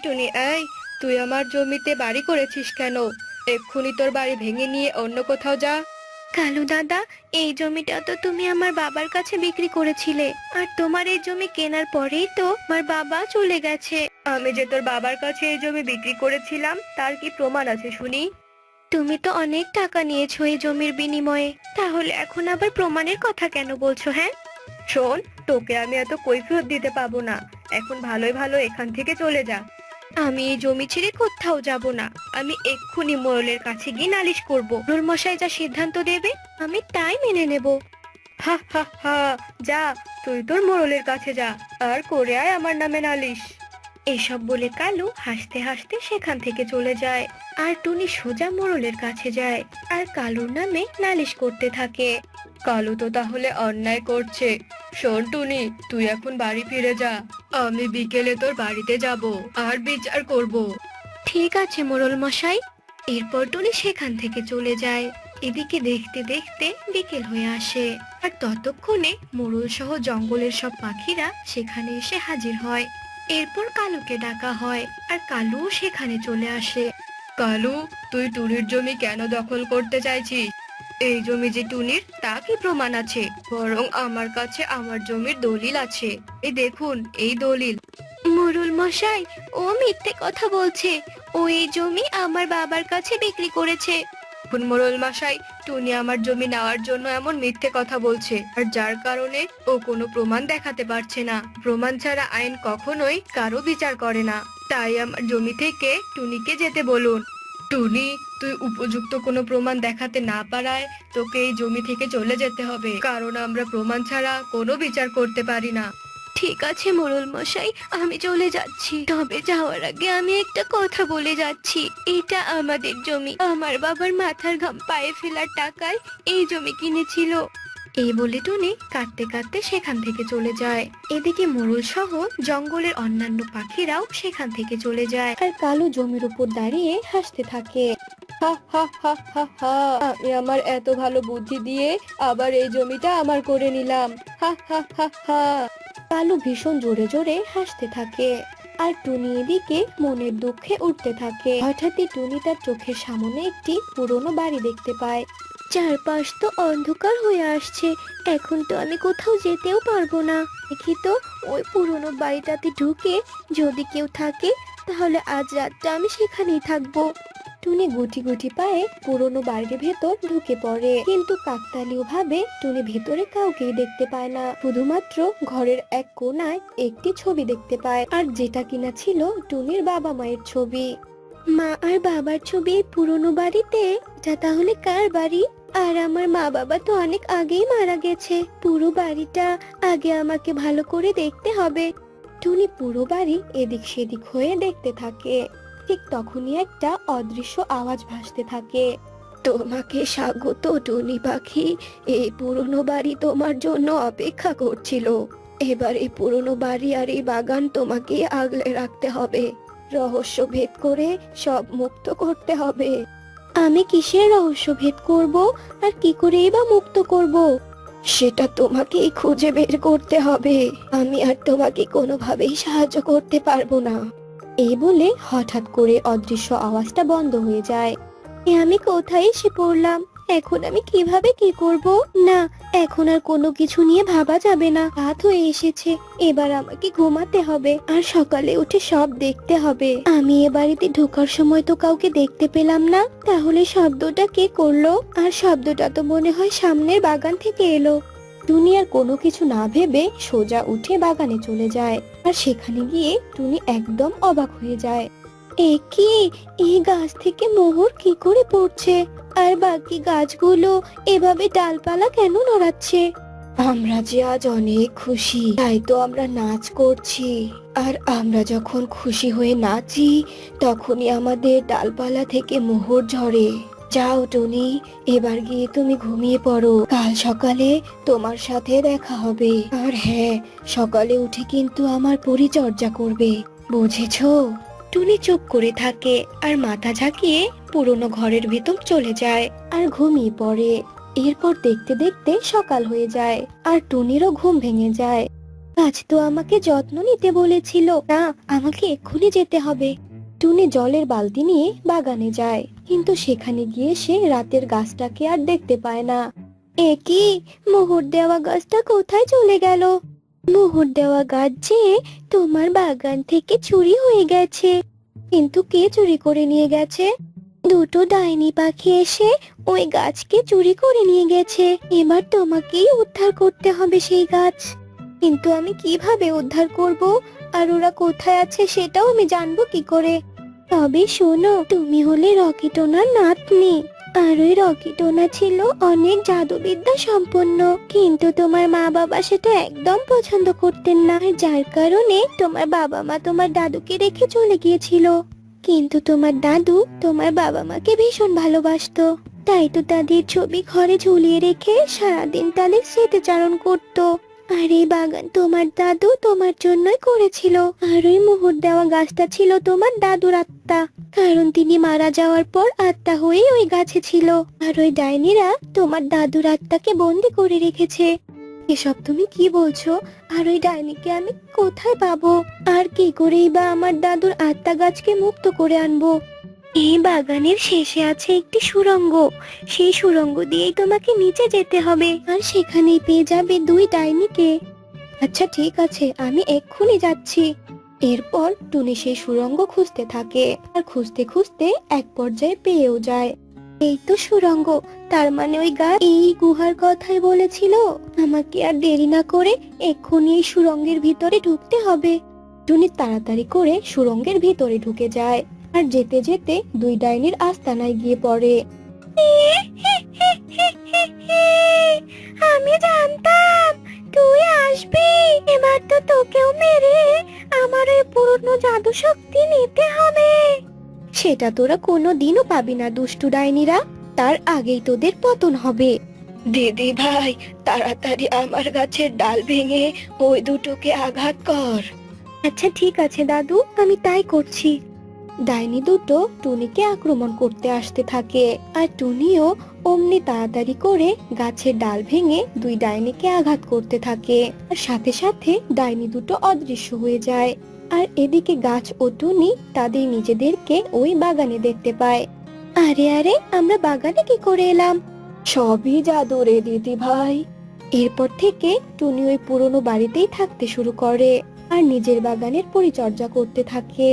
টুনি, এই তুই আমার জমিতে বাড়ি করেছিস কেন? এক্ষুনি তোর বাড়ি ভেঙে নিয়ে অন্য কোথাও যা। কালু দাদা, এই জমিটা তো তুমি আমার বাবার কাছে বিক্রি করেছিলে, আর তোমার এই জমি কেনার পরেই তো আমার বাবা চলে গেছে। আমি যে তোর বাবার কাছে এই জমি বিক্রি করেছিলাম তার কি প্রমাণ আছে শুনি? তুমি তো অনেক টাকা নিয়েছো এই জমির বিনিময়ে, তাহলে এখন আবার প্রমাণের কথা কেন বলছো? হ্যাঁ, শোন, তোকে আমি এত কৈফিয়ত দিতে পাবো না। এখন ভালোই ভালো এখান থেকে চলে যা। আমি এই জমি ছেড়ে কোথাও যাব না। আমি এক্ষুনি মোড়লের কাছে গিয়ে নালিশ করব। মোড়ল মশাই যা সিদ্ধান্ত দেবে আমি তাই মেনে নেব। হা হা হা, যা, তুই তোর মোড়লের কাছে যা, আর করে আয় আমার নামে নালিশ। এসব বলে কালু হাসতে হাসতে সেখান থেকে চলে যায়। আর টুনি সোজা মোড়লের কাছে যায় আর কালুর নামে নালিশ করতে থাকে। কালু তো তাহলে অন্যায় করছে। শোন টুনি, তুই এখন বাড়ি ফিরে যা। আমি বিকেলে তোর বাড়িতে যাব আর বিচার করব। ঠিক আছে মোড়ল মশাই। এরপর টুনি সেখান থেকে চলে যায়। এদিকে দেখতে দেখতে বিকেল হয়ে আসে, আর ততক্ষণে মোড়ল সহ জঙ্গলের সব পাখিরা সেখানে এসে হাজির হয়। এরপর কালুকে ডাকা হয় আর কালুও সেখানে চলে আসে। কালু, তুই টুনির জমি কেন দখল করতে চাইছিস? এই জমি যে টুনির তা কি প্রমাণ আছে? বরং আমার কাছে আমার জমির দলিল আছে। এই দেখুন, এই দলিল। মোড়ল মশাই, ও মিথ্যে কথা বলছে। ও এই জমি আমার বাবার কাছে বিক্রি করেছে। এখন মোড়ল মশাই, টুনি আমার জমি নেওয়ার জন্য এমন মিথ্যে কথা বলছে, আর যার কারণে ও কোনো প্রমাণ দেখাতে পারছে না। প্রমাণ ছাড়া আইন কখনোই কারো বিচার করে না। তাই আমার জমি থেকে টুনিকে যেতে বলুন। টুনি, তুই উপযুক্ত কোনো প্রমাণ দেখাতে না পারায় তোকে এই জমি থেকে চলে যেতে হবে, কারণ আমরা প্রমাণ ছাড়া কোনো বিচার করতে পারি না। ঠিক আছে মোড়ল মশাই, আমি চলে যাচ্ছি। তবে যাওয়ার আগে আমি একটা কথা বলে যাচ্ছি। এটা আমাদের জমি। আমার বাবার মাথার ঘাম পায়ে ফেলার টাকায় এই জমি কিনেছিল। এই বলে টুনি কাঁদতে কাঁদতে সেখান থেকে চলে যায়। এদিকে মোড়ল সহ জঙ্গলের অন্যান্য পাখিরাও সেখান থেকে চলে যায়, আর কালো জমির উপর দাঁড়িয়ে হাসতে থাকে। হা হা হা হা হা, আমি আমার এত ভালো বুদ্ধি দিয়ে আবার এই জমিটা আমার করে নিলাম। হা হা হা হা। কালু ভীষণ জোরে জোরে হাসতে থাকে, আর টুনি এদিকে মনের দুঃখে উঠতে থাকে। হঠাৎই টুনি তার চোখের সামনে একটি পুরনো বাড়ি দেখতে পায়। চারপাশ তো অন্ধকার হয়ে আসছে, এখন তো আমি কোথাও যেতেও পারবো না। দেখি তো ওই পুরনো বাড়িটাতে ঢুকে যদি কেউ থাকে তাহলে আজ রাতটা আমি সেখানেই থাকবো। টুনি গুটি গুটি পায়ে পুরনো বাড়ির ভেতর ঢুকে পড়ে, কিন্তু কাকতালীয় ভাবে টুনি ভেতরে কাউকেই দেখতে পায় না। শুধুমাত্র ঘরের এক কোণায় একটি ছবি দেখতে পায়, আর যেটা কিনা ছিল টুনির বাবা মায়ের ছবি। মা আর বাবার ছবি এই পুরনো বাড়িতে? এটা তাহলে কার বাড়ি? আর আমার মা বাবা তো অনেক আগেই মারা গেছে। পুরো বাড়িটা আগে আমাকে ভালো করে দেখতে হবে। টুনি পুরো বাড়ি এদিক সেদিক হয়ে দেখতে থাকে। ঠিক তখনই একটা অদৃশ্য আওয়াজ ভাসতে থাকে। তোমাকে স্বাগত টুনি পাখি, এই পুরনো বাড়ি তোমার জন্য অপেক্ষা করছিল। এবার এই পুরনো বাড়ি আর এই বাগান তোমাকে আগলে রাখতে হবে। রহস্য ভেদ করে সব মুক্ত করতে হবে। আমি কিসের রহস্য ভেদ করব, আর কি করেই বা মুক্ত করব? সেটা তোমাকেই খুঁজে বের করতে হবে। আমি আর তোমাকে কোনোভাবেই সাহায্য করতে পারবো না। এই বলে হঠাৎ করে অদৃশ্য আওয়াজটা বন্ধ হয়ে যায়। আমি কোথায় এসে পড়লাম? এখন আমি কিভাবে কি করব? না, এখন আর কোনো কিছু নিয়ে ভাবা যাবে না। রাত হয়ে এসেছে, এবার আমাকে ঘুমাতে হবে, আর সকালে উঠে সব দেখতে হবে। আমি এ বাড়িতে ঢোকার সময় তো কাউকে দেখতে পেলাম না, তাহলে শব্দটা কে করলো? আর শব্দটা তো মনে হয় সামনের বাগান থেকে এলো। টুনি আর কোনো কিছু না ভেবে সোজা উঠে বাগানে চলে যায়, আর সেখানে গিয়ে টুনি একদম অবাক হয়ে যায়। এ কি, এই গাছ থেকে মোহর কি করে পড়ছে? আর বাকি গাছগুলো এভাবে ডালপালা কেন নড়াচ্ছে? আমরা যে আজ অনেক খুশি, তাই তো আমরা নাচ করছি। আর আমরা যখন খুশি হয়ে নাচি তখনই আমাদের ডালপালা থেকে মোহর ঝরে। যাও টুনি, এবার গিয়ে তুমি ঘুমিয়ে পড়ো। কাল সকালে তোমার সাথে দেখা হবে। আর হ্যাঁ, সকালে উঠে কিন্তু আমার পরিচর্যা করবে, বুঝেছো? টুনি চুপ করে থাকে আর মাথা ঝাঁকিয়ে পুরনো ঘরের ভিতর চলে যায় আর ঘুমিয়ে পড়ে। এরপর দেখতে দেখতে সকাল হয়ে যায় আর টুনিরও ঘুম ভেঙে যায়। আজ তো আমাকে যত্ন নিতে বলেছিল না, আমাকে এক্ষুনি যেতে হবে। টুনি জলের বালতি নিয়ে বাগানে যায়, কিন্তু সেখানে গিয়ে সে রাতের গাছটাকে আর দেখতে পায় না। এ কি, মোহর দেওয়া গাছটা কোথায় চলে গেল? মোহর দেওয়া গাছ যে তোমার বাগান থেকে চুরি হয়ে গেছে। কিন্তু কে চুরি করে নিয়ে গেছে? দুটো ডাইনি পাখি এসে ওই গাছকে চুরি করে নিয়ে গেছে। এবার তোমাকেই উদ্ধার করতে হবে সেই গাছ। কিন্তু আমি কিভাবে উদ্ধার করব? আর ওরা কোথায় আছে সেটাও আমি জানবো কি করে? তবে শোনো, তুমি হলে রকিটোনার নাতনি, আর ওই রকিটোনা ছিল অনেক জাদুবিদ্যা সম্পন্ন। কিন্তু তোমার মা বাবা সেটা একদম পছন্দ করতেন না, যার কারণে তোমার বাবা মা তোমার দাদুকে রেখে চলে গিয়েছিল। কিন্তু তোমার দাদু তোমার বাবা মাকে ভীষণ ভালোবাসতো, তাই তো তাদের ছবি ঘরে ঝুলিয়ে রেখে সারাদিন তাদের স্মৃতিচারণ করতো। আর এই বাগান তোমার দাদু তোমার জন্যই করেছিল। আর ওই মোহর দেওয়া গাছটা ছিল তোমার দাদুর আত্মা, কারণ তিনি মারা যাওয়ার পর আত্মা হয়ে ওই গাছে ছিল। আর ওই ডাইনিরা তোমার দাদুর আত্মাকে বন্দি করে রেখেছে। এসব তুমি কি বলছো? আর ওই ডাইনিকে আমি কোথায় পাবো? আর কি করেই বা আমার দাদুর আত্মা গাছকে মুক্ত করে আনবো? এই বাগানের শেষে আছে একটি সুড়ঙ্গ। সেই সুড়ঙ্গ দিয়েই তোমাকে নিচে যেতে হবে, আর সেখানেই পেয়ে যাবে দুই ডাইনিকে। আচ্ছা ঠিক আছে, আমি এক্ষুনি যাচ্ছি। এরপর টুনি সেই সুড়ঙ্গ খুঁজতে থাকে, আর খুঁজতে খুঁজতে এক পর্যায়ে পেয়েও যায়। এই তো সুড়ঙ্গ, তার মানে ওই গাছ এই গুহার কথাই বলেছিল। আমাকে আর দেরি না করে এক্ষুনি এই সুড়ঙ্গের ভিতরে ঢুকতে হবে। টুনি তাড়াতাড়ি করে সুড়ঙ্গের ভিতরে ঢুকে যায়, আর যেতে যেতে দুই ডাইনির আস্তানায় গিয়ে পড়ে। আমি জানতাম তুই আসবি। এবার তো তোকেও মেরে আমার ওই পুরনো জাদু শক্তি নিতে হবে। সেটা তোরা কোনোদিনও পাবি না দুষ্টু ডাইনিরা, তার আগেই তোদের পতন হবে। দিদি ভাই, তাড়াতাড়ি আমার গাছের ডাল ভেঙে ওই দুটোকে আঘাত কর। আচ্ছা ঠিক আছে দাদু, আমি তাই করছি। ডাইনি দুটো টুনিকে আক্রমণ করতে আসতে থাকে, আর টুনিও অমনি তাড়াতাড়ি করে গাছের ডাল ভেঙে দুই ডাইনিকে আঘাত করতে থাকে। আর সাথে সাথে ডাইনি দুটো অদৃশ্য হয়ে যায়। আর এদিকে গাছ ও টুনি তাদের নিজেদেরকে ওই বাগানে দেখতে পায়। আরে আরে, আমরা বাগানে কি করে এলাম? সবই জাদু রে দিদি ভাই। এরপর থেকে টুনি ওই পুরনো বাড়িতেই থাকতে শুরু করে, আর নিজের বাগানের পরিচর্যা করতে থাকে।